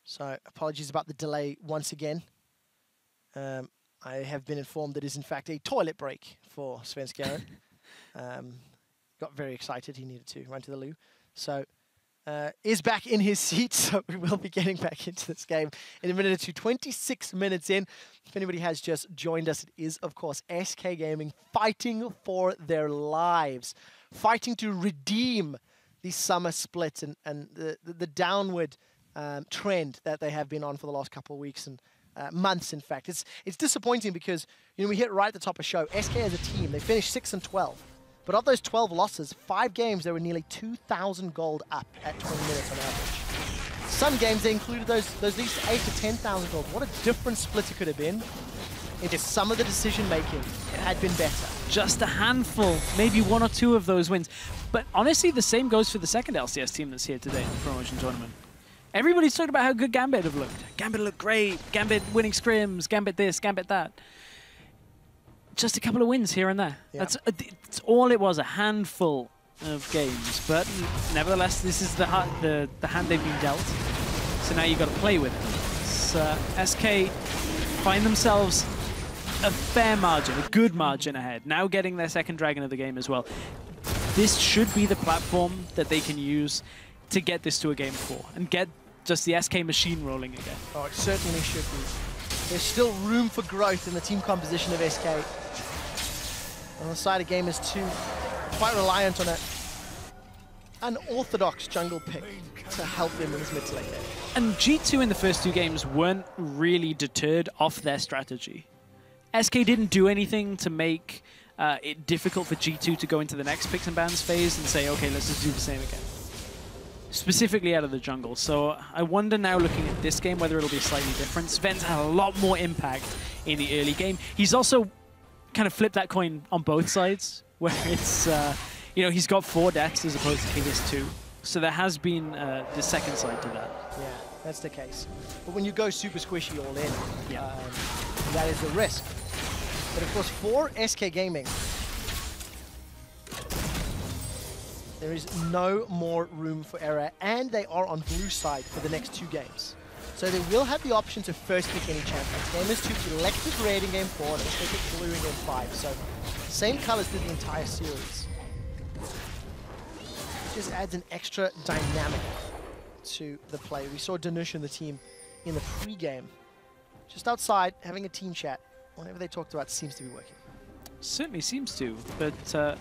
So apologies about the delay once again. I have been informed that it is in fact a toilet break for Svenskeren. Got very excited. He needed to run to the loo. So is back in his seat. So we will be getting back into this game in a minute or two. 26 minutes in. If anybody has just joined us, it is, of course, SK Gaming fighting for their lives. Fighting to redeem the summer split and the downward trend that they have been on for the last couple of weeks and months, in fact. It's disappointing because we hit right at the top of show. SK as a team, they finished 6-12. But of those 12 losses, 5 games, they were nearly 2,000 gold up at 20 minutes on average. Some games, they included those least 8 to 10,000 gold. What a different split it could have been if some of the decision-making had been better. Just a handful, maybe 1 or 2 of those wins. But honestly, the same goes for the second LCS team that's here today in the promotion tournament. Everybody's talking about how good Gambit have looked. Gambit looked great. Gambit winning scrims. Gambit this, Gambit that. Just a couple of wins here and there. Yeah. That's all it was, a handful of games. But nevertheless, this is the hand they've been dealt. So now you've got to play with it. So SK find themselves a fair margin, a good margin ahead. Now getting their second Dragon of the game as well. This should be the platform that they can use to get this to a game 4 and get just the SK machine rolling again. Oh, it certainly should be. There's still room for growth in the team composition of SK. On the side of Gamers 2, quite reliant on an unorthodox jungle pick to help him in his mid to late game. And G2 in the first 2 games weren't really deterred off their strategy. SK didn't do anything to make it difficult for G2 to go into the next picks and bans phase and say, okay, let's just do the same again. Specifically out of the jungle. So I wonder now, looking at this game, whether it'll be slightly different. Sven's had a lot more impact in the early game. He's also kind of flipped that coin on both sides, where it's, he's got 4 deaths as opposed to Kigus 2. So there has been the second side to that. Yeah, that's the case. But when you go super squishy all in, that is the risk. But of course, for SK Gaming, there is no more room for error, and they are on blue side for the next 2 games. So they will have the option to first pick any champions. Gamers 2 elected red in game 4, and they picked blue in game 5. So same colors through the entire series. It just adds an extra dynamic to the play. We saw Danush and the team in the pre-game, just outside having a team chat. Whatever they talked about seems to be working. Certainly seems to, but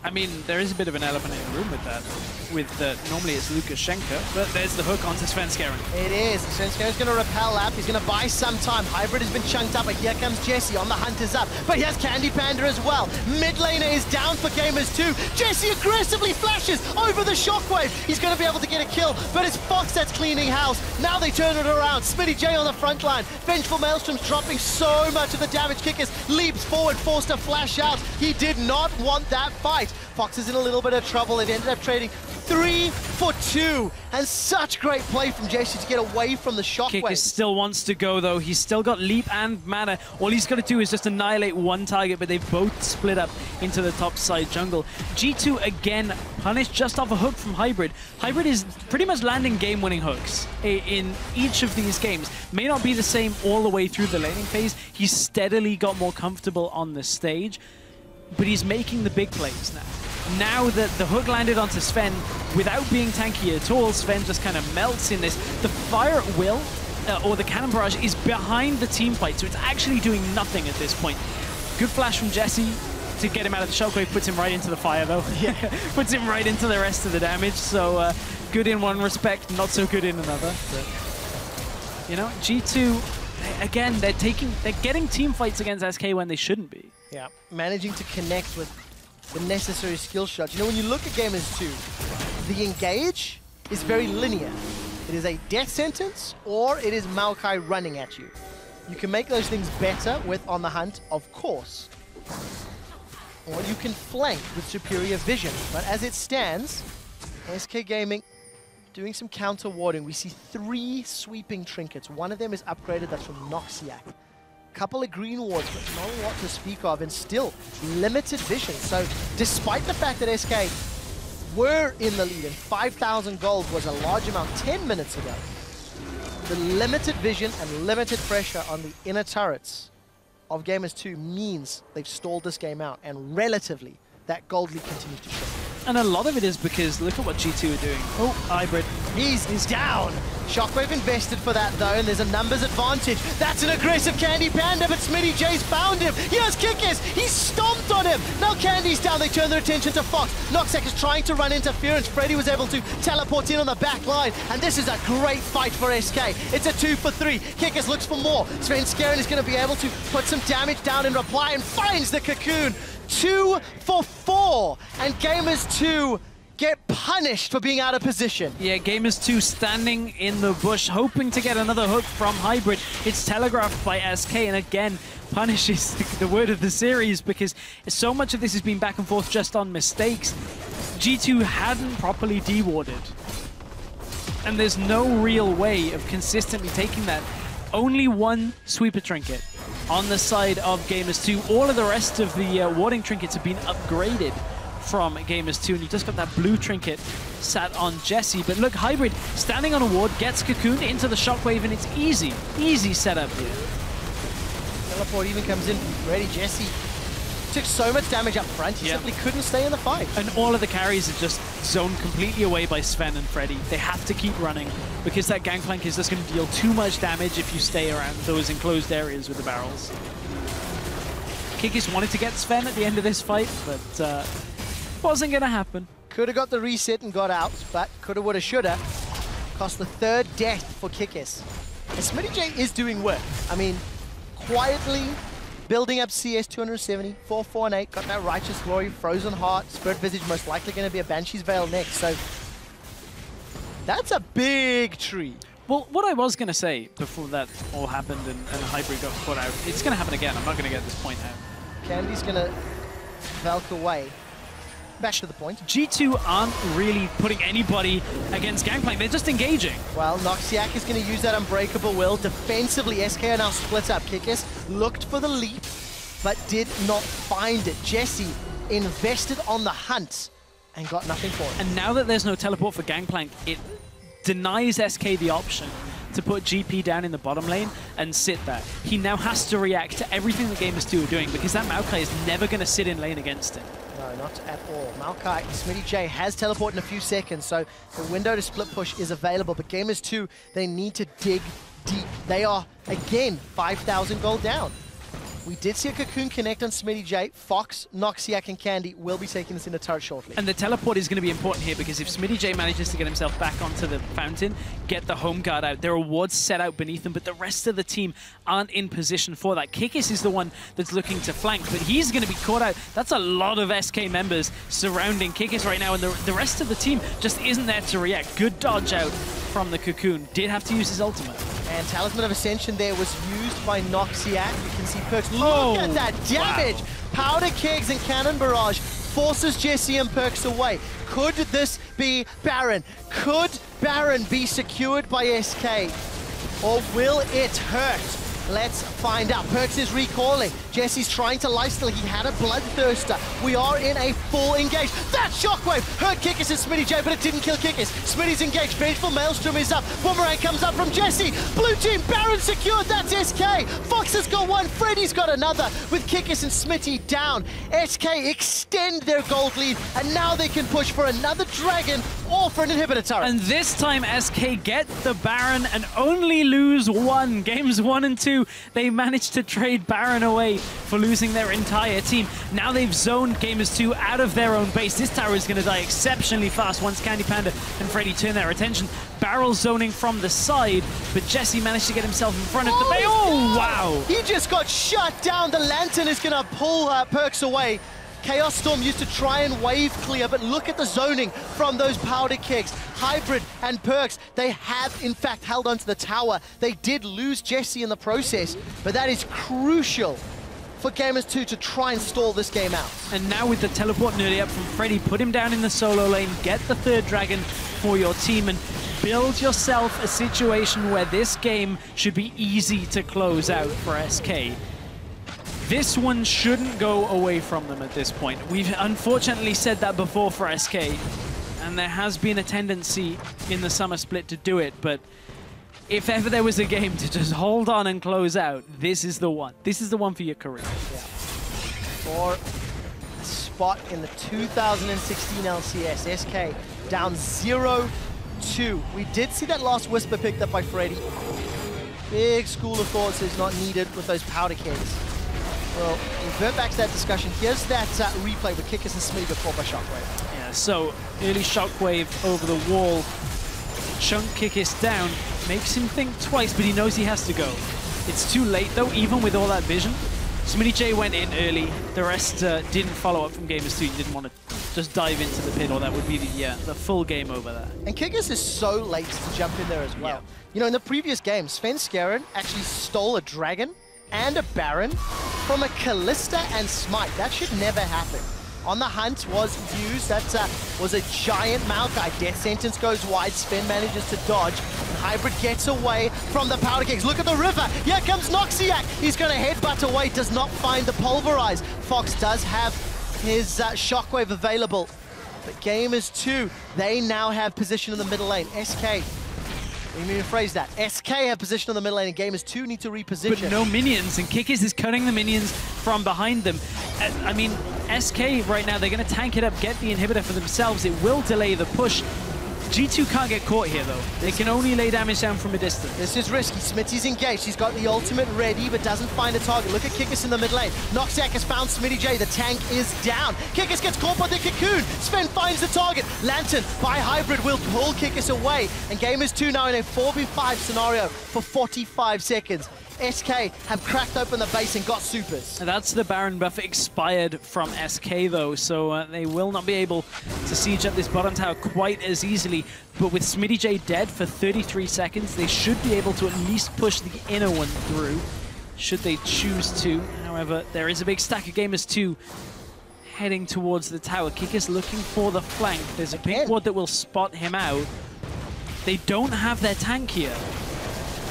I mean, there is a bit of an elephant in the room with that. Normally it's Lukashenko, but there's the hook onto Svenskeren. It is. Svenskeren's going to repel up. He's going to buy some time. Hybrid has been chunked up, but here comes Jesse on the hunt is up. But here's Candy Panda as well. Mid laner is down for Gamers 2. Jesse aggressively flashes over the shockwave. He's going to be able to get a kill, but it's Fox that's cleaning house. Now they turn it around. Smitty J on the front line. Vengeful Maelstrom's dropping so much of the damage. Kickers leaps forward, forced to flash out. He did not want that fight. Fox is in a little bit of trouble. It ended up trading 3 for 2, and such great play from Jesse to get away from the shockwave. Kickers still wants to go though. He's still got leap and mana. All he's got to do is just annihilate one target, but they've both split up into the top side jungle. G2 again punished just off a hook from Hybrid. Hybrid is pretty much landing game-winning hooks in each of these games. May not be the same all the way through the laning phase. He's steadily got more comfortable on the stage, but he's making the big plays now. Now that the hook landed onto Sven, without being tanky at all, Sven just kind of melts in this. The fire at will, or the cannon barrage, is behind the team fight, so it's actually doing nothing at this point. Good flash from Jesse to get him out of the shockwave, puts him right into the fire though. Yeah. Puts him right into the rest of the damage, so good in one respect, not so good in another. But, you know, G2, again, they're getting team fights against SK when they shouldn't be. Yeah, managing to connect with the necessary skill shots. You know, when you look at Gamers 2, the engage is very linear. It is a death sentence, or it is Maokai running at you. You can make those things better with On the Hunt, of course. Or you can flank with superior vision. But as it stands, SK Gaming doing some counter warding. We see 3 sweeping trinkets. One of them is upgraded, that's from Noxiac. Couple of green wards, but not a lot to speak of, and still limited vision. So despite the fact that SK were in the lead and 5,000 gold was a large amount 10 minutes ago, the limited vision and limited pressure on the inner turrets of Gamers 2 means they've stalled this game out, and relatively, that gold lead continues to show. And a lot of it is because look at what G2 are doing. Oh, Hybrid. He's down. Shockwave invested for that though, and there's a numbers advantage. That's an aggressive Candy Panda, but Smitty J's found him. Here's Kickers. He stomped on him. Now Candy's down. They turn their attention to Fox. Noxiac is trying to run interference. Freddy was able to teleport in on the back line, and this is a great fight for SK. It's a 2 for 3. Kickers looks for more. Sven Skaren is going to be able to put some damage down in reply and finds the cocoon. 2 for 4, and Gamers 2 get punished for being out of position. Yeah, Gamers 2 standing in the bush, hoping to get another hook from Hybrid. It's telegraphed by SK, and again, punishes the word of the series, because so much of this has been back and forth just on mistakes. G2 hadn't properly de-warded, and there's no real way of consistently taking that. Only one sweeper trinket on the side of Gamers 2. All of the rest of the warding trinkets have been upgraded from Gamers 2, and you just got that blue trinket sat on Jesse. But look, Hybrid standing on a ward, gets cocooned into the shockwave, and it's easy setup here. Teleport even comes in ready. Jesse took so much damage up front, he simply couldn't stay in the fight. And all of the carries are just zoned completely away by Sven and Freddy. They have to keep running, because that gangplank is just going to deal too much damage if you stay around those enclosed areas with the barrels. Kikis wanted to get Sven at the end of this fight, but wasn't going to happen. Could have got the reset and got out, but coulda, woulda, shoulda. Cost the 3rd death for Kikis. And Smitty J is doing work. I mean, quietly building up CS 270, 4, 4, and 8. Got that Righteous Glory, Frozen Heart, Spirit Visage, most likely going to be a Banshee's Veil next. So that's a big tree. Well, what I was going to say before that all happened and Hybrid got caught out, it's going to happen again. I'm not going to get this point out. Candy's going to Valk away. Back to the point. G2 aren't really putting anybody against Gangplank. They're just engaging. Well, Noxiac is going to use that Unbreakable Will. Defensively, SK are now split up. Kikis looked for the leap, but did not find it. Jesse invested on the hunt and got nothing for it. And now that there's no teleport for Gangplank, it denies SK the option to put GP down in the bottom lane and sit there. He now has to react to everything the Gamers 2 are doing, because that Maokai is never going to sit in lane against him. No, not at all. Maokai, Smitty J has teleport in a few seconds, so the window to split push is available, but Gamers 2, they need to dig deep. They are, again, 5,000 gold down. We did see a Cocoon connect on Smitty J. Fox, Noxiac, and Candy will be taking this in the turret shortly. And the teleport is going to be important here, because if Smitty J manages to get himself back onto the fountain, get the home guard out, there are wards set out beneath him, but the rest of the team aren't in position for that. Kikis is the one that's looking to flank, but he's going to be caught out. That's a lot of SK members surrounding Kikis right now, and the rest of the team just isn't there to react. Good dodge out from the Cocoon. Did have to use his ultimate. And Talisman of Ascension there was used by Noxiac. You can see Perks. Look at that damage! Wow. Powder Kegs and Cannon Barrage forces Jesse and Perks away. Could this be Baron? Could Baron be secured by SK? Or will it hurt Let's find out. Perks is recalling. Jesse's trying to lifesteal. He had a Bloodthirster. We are in a full engage. That shockwave hurt Kickus and Smitty J, but it didn't kill Kickus. Smitty's engaged. Vengeful Maelstrom is up. Boomerang comes up from Jesse. Blue team, Baron secured. That's SK. Fox has got one. Freddy's got another. With Kickus and Smitty down, SK extend their gold lead, and now they can push for another Dragon or for an inhibitor turret. And this time SK get the Baron and only lose one. Games 1 and 2, they managed to trade Baron away for losing their entire team. Now they've zoned Gamers 2 out of their own base. This tower is going to die exceptionally fast once Candy Panda and Freddy turn their attention. Barrel zoning from the side, but Jesse managed to get himself in front of the base. Oh, wow! He just got shut down. The Lantern is going to pull Perks away. Chaos Storm used to try and wave clear, but look at the zoning from those powder kicks. Hybrid and Perks, they have in fact held onto the tower. They did lose Jesse in the process, but that is crucial for Gamers 2 to try and stall this game out. And now with the teleport nearly up from Freddy, put him down in the solo lane, get the third Dragon for your team, and build yourself a situation where this game should be easy to close out for SK. This one shouldn't go away from them at this point. We've unfortunately said that before for SK, and there has been a tendency in the summer split to do it, but if ever there was a game to just hold on and close out, this is the one. This is the one for your career. Yeah. For a spot in the 2016 LCS, SK down 0-2. We did see that last Whisper picked up by Freddy. Big school of thoughts is not needed with those powder kegs. Well, revert back to that discussion. Here's that replay with Kickus and Smitty before by Shockwave. Yeah, so early Shockwave over the wall. Chunk Kickus down. Makes him think twice, but he knows he has to go. It's too late, though, even with all that vision. Smitty J went in early. The rest didn't follow up from Gamers 2. He didn't want to just dive into the pit, or that would be the full game over there. And Kickus is so late to jump in there as well. Yeah. You know, in the previous game, Sven Skaren actually stole a Dragon and a Baron from a Callista and Smite. That should never happen. On the hunt was used. That was a giant Maokai. Death Sentence goes wide. Sven manages to dodge. And Hybrid gets away from the powder kicks. Look at the river. Here comes Noxiac. He's going to headbutt away. Does not find the Pulverize. Fox does have his Shockwave available. But Gamers 2, they now have position in the middle lane. SK. Let me rephrase that. SK have position on the middle lane, and Gamers 2 need to reposition. But no minions, and Kickus is cutting the minions from behind them. I mean, SK right now, they're going to tank it up, get the inhibitor for themselves. It will delay the push. G2 can't get caught here, though. They can only lay damage down from a distance. This is risky. Smitty's engaged. He's got the ultimate ready, but doesn't find a target. Look at Kickus in the mid lane. Noxiac has found Smitty J. The tank is down. Kickus gets caught by the cocoon. Sven finds the target. Lantern by Hybrid will pull Kickus away. And Gamers 2 now in a 4v5 scenario for 45 seconds. SK have cracked open the base and got supers. That's the Baron buff expired from SK, though, so they will not be able to siege up this bottom tower quite as easily. But with Smitty J dead for 33 seconds, they should be able to at least push the inner one through, should they choose to. However, there is a big stack of Gamers 2 heading towards the tower. Kickus looking for the flank. There's a big ward that will spot him out. They don't have their tank here.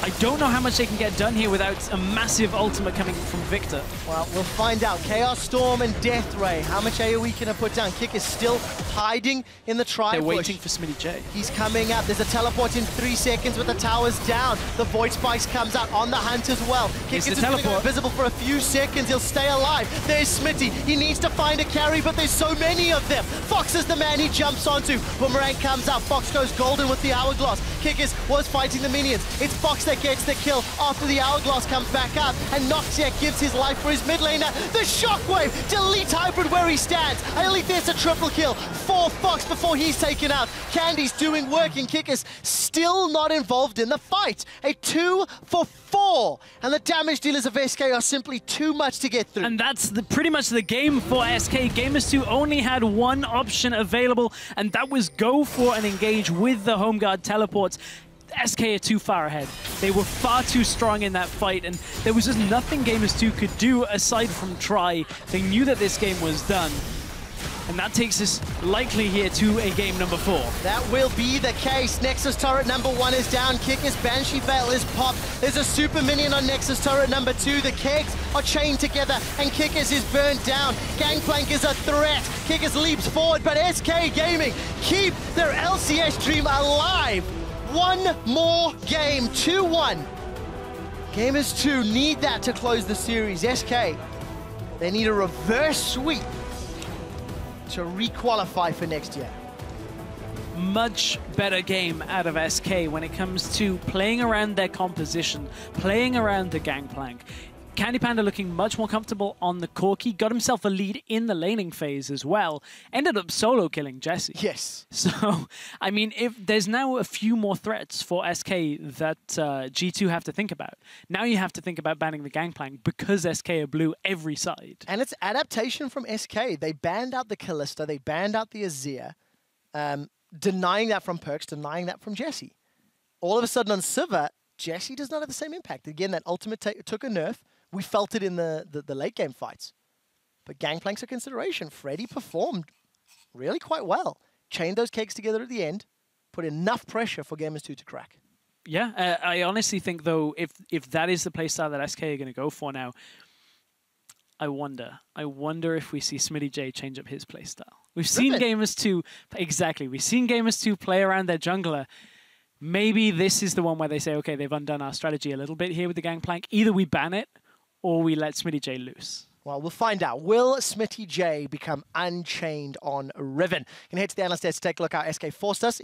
I don't know how much they can get done here without a massive ultimate coming from Victor. Well, we'll find out. Chaos Storm and Death Ray. How much AoE can I put down? Kick is still hiding in the tri-push. They're waiting for Smitty J. He's coming up. There's a teleport in 3 seconds, but the tower's down. The Void Spikes comes out on the hunt as well. Kick is invisible for a few seconds. He'll stay alive. There's Smitty. He needs to find a carry, but there's so many of them. Fox is the man he jumps onto. Boomerang comes out. Fox goes golden with the Hourglass. Kickers was fighting the minions. It's Fox that gets the kill after the Hourglass comes back up, and Noxiac gives his life for his mid laner. The Shockwave deletes Hybrid where he stands. I believe there's a triple kill for Fox before he's taken out. Candy's doing work, and Kickers still not involved in the fight. A 2 for 4, and the damage dealers of SK are simply too much to get through. And that's pretty much the game for SK. Gamers 2 only had one option available, and that was go for an engage with the home guard teleports. SK are too far ahead. They were far too strong in that fight, and there was just nothing Gamers 2 could do aside from try. They knew that this game was done. And that takes us likely here to a game number 4. That will be the case. Nexus turret number 1 is down. Kicker's Banshee Veil is popped. There's a super minion on Nexus turret number 2. The kegs are chained together and Kickers is burnt down. Gangplank is a threat. Kickers leaps forward, but SK Gaming keep their LCS dream alive. One more game, 2-1. Gamers 2 need that to close the series. SK, they need a reverse sweep to re-qualify for next year. Much better game out of SK when it comes to playing around their composition, playing around the Gangplank. Candy Panda looking much more comfortable on the Corki, got himself a lead in the laning phase as well, ended up solo killing Jesse. Yes. So, I mean, if there's now a few more threats for SK that G2 have to think about. Now you have to think about banning the Gangplank because SK are blue every side. And it's adaptation from SK. They banned out the Kalista, they banned out the Azir, denying that from Perks, denying that from Jesse. All of a sudden on Sivir, Jesse does not have the same impact. Again, that ultimate took a nerf. We felt it in the late game fights. But Gangplank's a consideration. Freddy performed really quite well. Chained those cakes together at the end. Put enough pressure for Gamers 2 to crack. Yeah, I honestly think, though, if that is the playstyle that SK are going to go for now, I wonder if we see Smitty J change up his playstyle. We've seen Gamers 2, exactly, we've seen Gamers 2 play around their jungler. Maybe this is the one where they say, okay, they've undone our strategy a little bit here with the Gangplank. Either we ban it, or we let Smitty J loose. Well, we'll find out. Will Smitty J become unchained on Riven? Can head to the analyst desk to take a look how SK forced us